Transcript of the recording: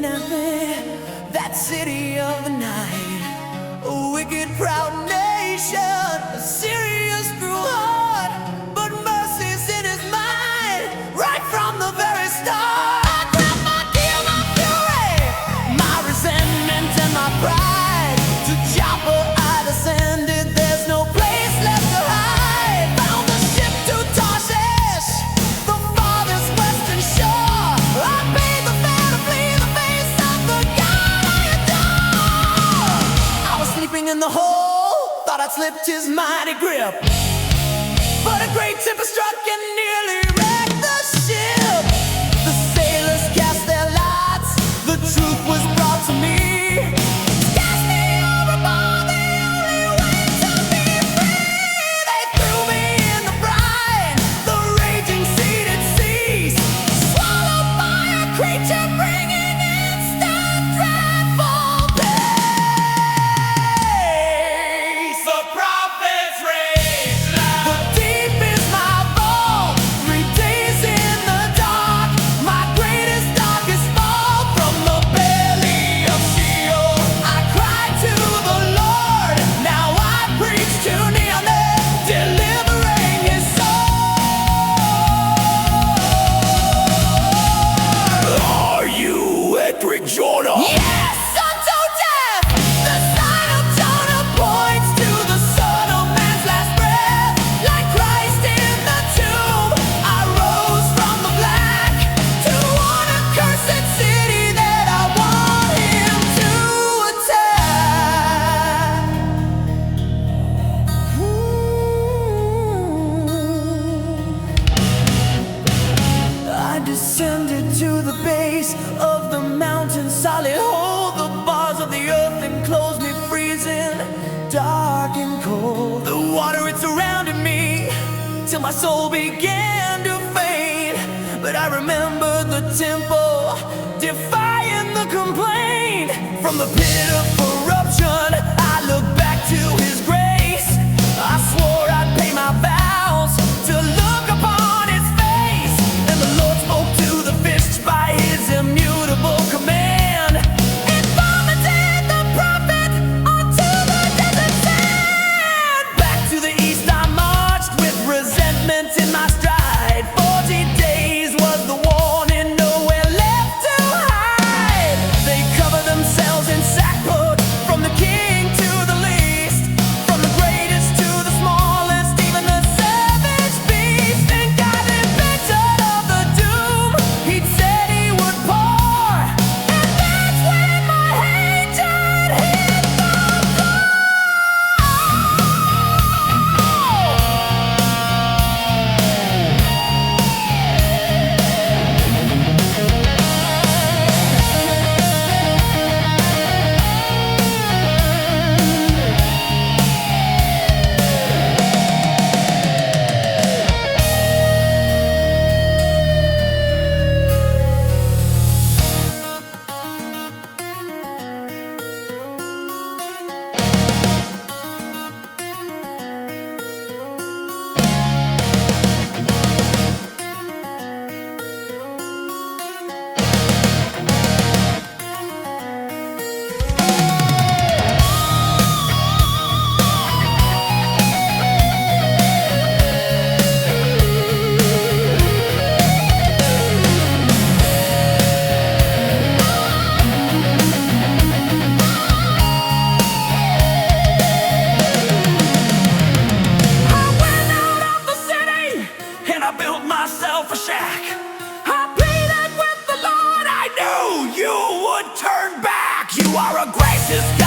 looking at me, that city of the night, a wicked, proud nation, a serious, cruel heart, but mercy's in his mind, right from the very start. I grab my guilt, my fury, my resentment and my pride. To Joppa I descended, there's no place left to hide. Found the ship to Tarshish, the farthest western shore. I paid the fare to flee the face of the God I adore. I was sleeping in the hole, thought I'd slipped his mighty grip, but a great tempest struck and nearly wrecked the ship. The sailors cast their lots, the truth was brought to me. Cast me overboard, the only way to be free. They threw me in the brine, the raging sea did cease, swallowed by a creature bringing instant dreadful peace. The prophets raised loud. The deep is my vault, 3 days in the dark, my greatest, darkest fall from the belly of Sheol. I cried to the Lord, now I preach to Neon, delivering his soul. Are you Edric Jonah? Yes, unto death! The sign of Jonah points to the Son of Man's last breath. Like Christ in the tomb, I rose from the black to one accursed city that I want him to attack. I descended to the base of the mountain, solid hold the bars of the earth enclosed me, freezing, dark and cold. The water it surrounded me till my soul began to fade. But I remembered the temple, defying the complaint. From the pit of corruption, I looked back to his grace. I swore I'd pay my vows to look upon his face. And the Lord spoke to the fish by his immutable command. It vomited the prophet onto the desert sand. Back to the east I marched with resentment in my stride. 40 days was the warning, nowhere left to hide. They cover themselves in sackcloth, from the king to the least, from the greatest to the smallest, even the savage beast. And God repented of the doom he'd said he would pour. And that's when my hatred hit the floor. I built myself a shack. I pleaded with the Lord, I knew you would turn back. You are a gracious God.